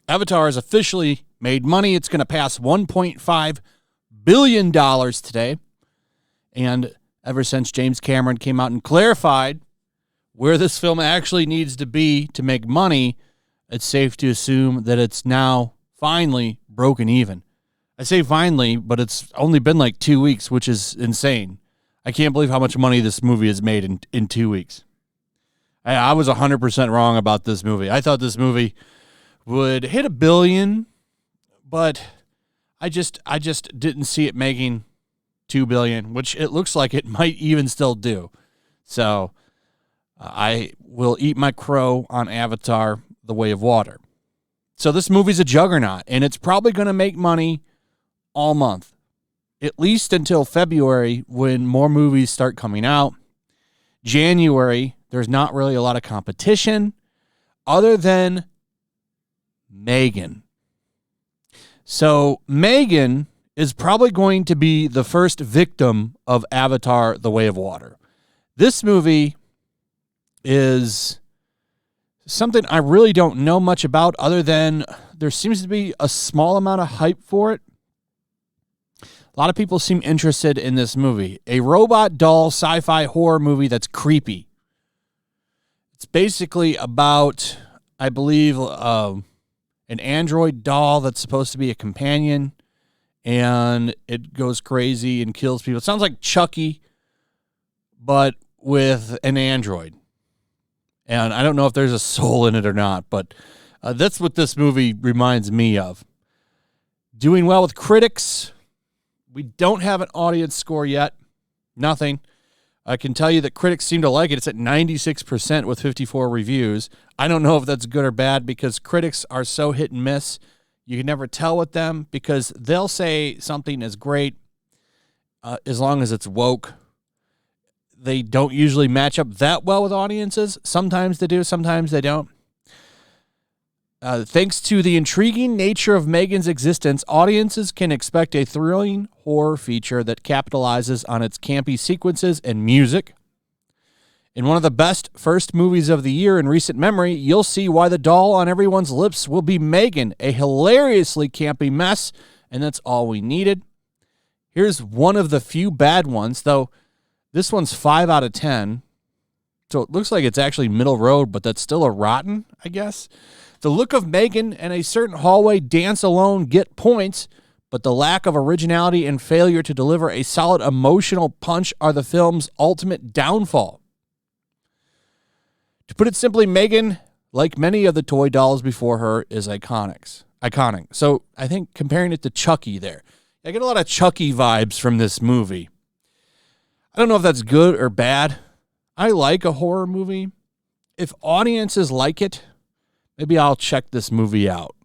Avatar has officially made money. It's going to pass $1.5 billion today. And ever since James Cameron came out and clarified where this film actually needs to be to make money, it's safe to assume that it's now finally broken even. I say finally, but it's only been like 2 weeks, which is insane. I can't believe how much money this movie has made in 2 weeks. I was 100% wrong about this movie. I thought this movie would hit $1 billion, but I just didn't see it making $2 billion, which it looks like it might even still do. So I will eat my crow on Avatar: The Way of Water. So this movie's a juggernaut, and it's probably going to make money all month, at least until February when more movies start coming out. January, there's not really a lot of competition other than M3GAN. So M3GAN is probably going to be the first victim of Avatar: The Way of Water. This movie is something I really don't know much about other than there seems to be a small amount of hype for it. A lot of people seem interested in this movie. A robot doll sci-fi horror movie that's creepy. It's basically about, I believe, an android doll that's supposed to be a companion, and it goes crazy and kills people. It sounds like Chucky, but with an android. And I don't know if there's a soul in it or not, but that's what this movie reminds me of. Doing well with critics. We don't have an audience score yet. Nothing. I can tell you that critics seem to like it. It's at 96% with 54 reviews. I don't know if that's good or bad because critics are so hit and miss. You can never tell with them because they'll say something is great as long as it's woke. They don't usually match up that well with audiences. Sometimes they do, sometimes they don't. Thanks to the intriguing nature of M3GAN's existence, audiences can expect a thrilling horror feature that capitalizes on its campy sequences and music. In one of the best first movies of the year in recent memory, you'll see why the doll on everyone's lips will be M3GAN, a hilariously campy mess, and that's all we needed. Here's one of the few bad ones, though this one's 5 out of 10, so it looks like it's actually middle road, but that's still a rotten, I guess. The look of M3GAN and a certain hallway dance alone get points, but the lack of originality and failure to deliver a solid emotional punch are the film's ultimate downfall. To put it simply, M3GAN, like many of the toy dolls before her, is iconic. So I think comparing it to Chucky there, I get a lot of Chucky vibes from this movie. I don't know if that's good or bad. I like a horror movie. If audiences like it, maybe I'll check this movie out.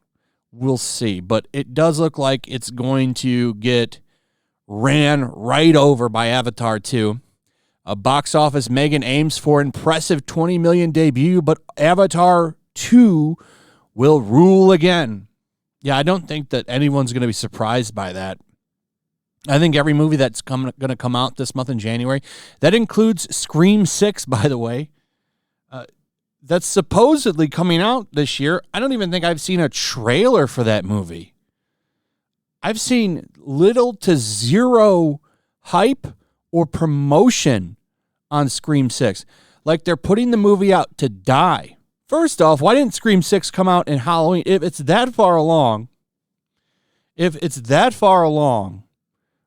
We'll see. But it does look like it's going to get ran right over by Avatar 2. A box office, M3GAN aims for impressive $20 million debut, but Avatar 2 will rule again. Yeah, I don't think that anyone's going to be surprised by that. I think every movie that's going to come out this month in January, that includes Scream 6, by the way, that's supposedly coming out this year. I don't even think I've seen a trailer for that movie. I've seen little to zero hype or promotion on Scream 6. Like they're putting the movie out to die. First off, why didn't Scream 6 come out in Halloween? If it's that far along,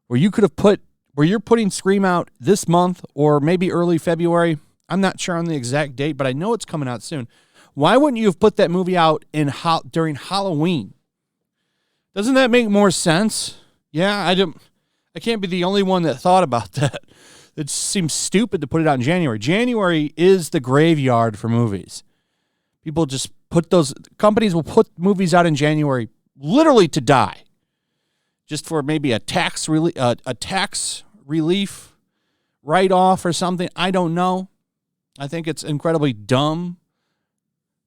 where you could have where you're putting Scream out this month or maybe early February, I'm not sure on the exact date, but I know it's coming out soon. Why wouldn't you have put that movie out during Halloween? Doesn't that make more sense? Yeah, I can't be the only one that thought about that. It seems stupid to put it out in January. January is the graveyard for movies. People just companies will put movies out in January literally to die. Just for maybe a tax relief write-off or something. I don't know. I think it's incredibly dumb,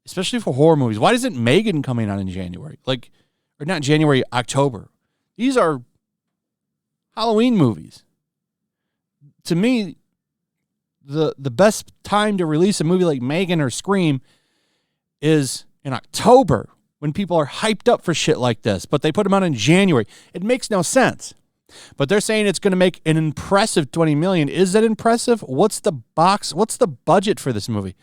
especially for horror movies. Why isn't M3GAN coming out in January? Or not January, October. These are Halloween movies. to me, the best time to release a movie like M3GAN or Scream is in October when people are hyped up for shit like this, but they put them out in January. It makes no sense. But they're saying it's going to make an impressive $20 million. Is that impressive? What's the budget for this movie?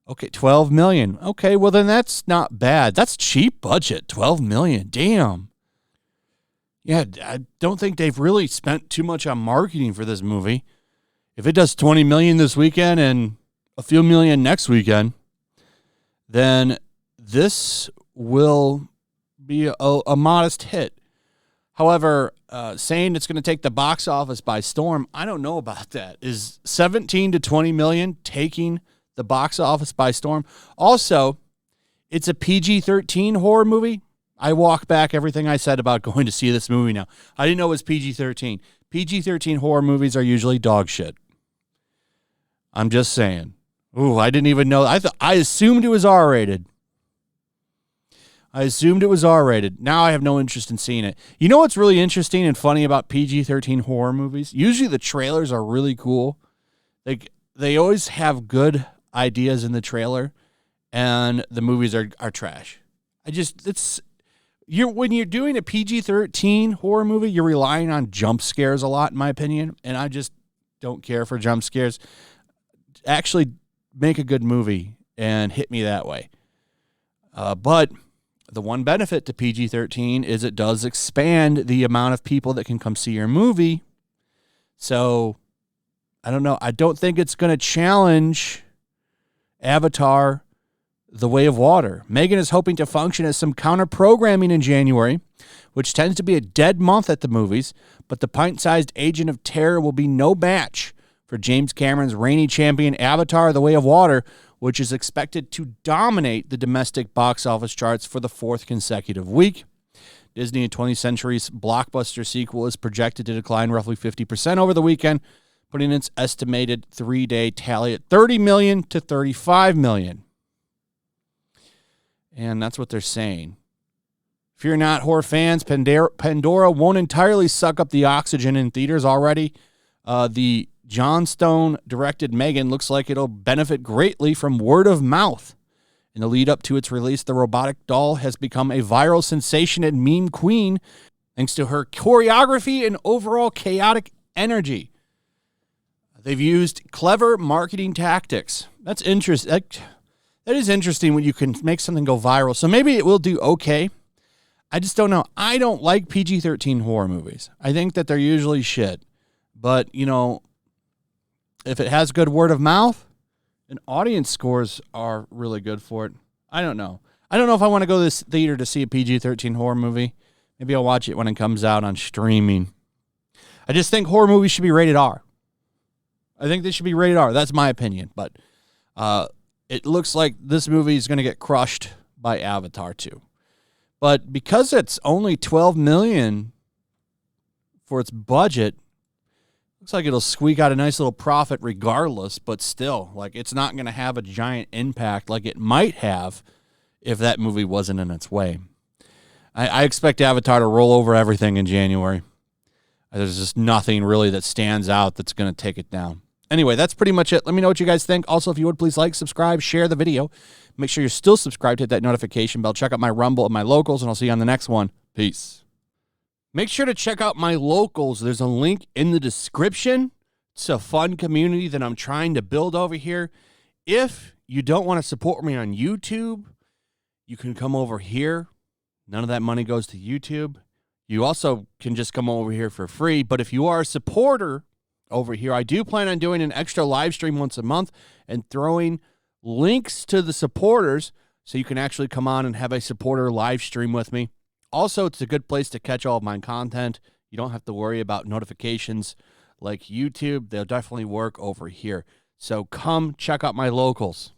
Okay, $12 million. Okay, well then that's not bad. That's cheap budget, $12 million. Damn. Yeah, I don't think they've really spent too much on marketing for this movie. If it does $20 million this weekend and a few million next weekend, then this will be a modest hit. However, saying it's going to take the box office by storm, I don't know about that. Is 17 to 20 million taking the box office by storm? Also, it's a PG-13 horror movie. I walk back everything I said about going to see this movie now. I didn't know it was PG-13. PG-13 horror movies are usually dog shit. I'm just saying. Ooh, I didn't even know. I assumed it was R-rated. Now I have no interest in seeing it. You know what's really interesting and funny about PG-13 horror movies? Usually the trailers are really cool. They always have good ideas in the trailer, and the movies are trash. When you're doing a PG-13 horror movie, you're relying on jump scares a lot, in my opinion, and I just don't care for jump scares. Actually, make a good movie and hit me that way. But the one benefit to PG-13 is it does expand the amount of people that can come see your movie. So, I don't know. I don't think it's going to challenge Avatar: The Way of Water. M3GAN is hoping to function as some counter-programming in January, which tends to be a dead month at the movies, but the pint-sized agent of terror will be no match for James Cameron's reigning champion Avatar: The Way of Water, which is expected to dominate the domestic box office charts for the fourth consecutive week. Disney and 20th Century's blockbuster sequel is projected to decline roughly 50% over the weekend, putting its estimated three-day tally at $30 million to $35 million. And that's what they're saying. Fear not, horror fans. Pandora won't entirely suck up the oxygen in theaters already. The Jon Stone-directed M3GAN looks like it'll benefit greatly from word of mouth. In the lead up to its release, the robotic doll has become a viral sensation and meme queen thanks to her choreography and overall chaotic energy. They've used clever marketing tactics. That's interesting. That is interesting when you can make something go viral. So maybe it will do okay. I just don't know. I don't like PG-13 horror movies. I think that they're usually shit. But, if it has good word of mouth, and audience scores are really good for it, I don't know. I don't know if I want to go to this theater to see a PG-13 horror movie. Maybe I'll watch it when it comes out on streaming. I just think horror movies should be rated R. I think they should be rated R. That's my opinion. But it looks like this movie is going to get crushed by Avatar 2. But because it's only $12 million for its budget, looks like it'll squeak out a nice little profit regardless, but still, it's not going to have a giant impact like it might have if that movie wasn't in its way. I expect Avatar to roll over everything in January. There's just nothing really that stands out that's going to take it down. Anyway, that's pretty much it. Let me know what you guys think. Also, if you would, please like, subscribe, share the video. Make sure you're still subscribed. Hit that notification bell. Check out my Rumble and my locals, and I'll see you on the next one. Peace. Make sure to check out my locals. There's a link in the description. It's a fun community that I'm trying to build over here. If you don't want to support me on YouTube, you can come over here. None of that money goes to YouTube. You also can just come over here for free. But if you are a supporter over here, I do plan on doing an extra live stream once a month and throwing links to the supporters so you can actually come on and have a supporter live stream with me. Also, it's a good place to catch all of my content. You don't have to worry about notifications like YouTube. They'll definitely work over here. So come check out my locals.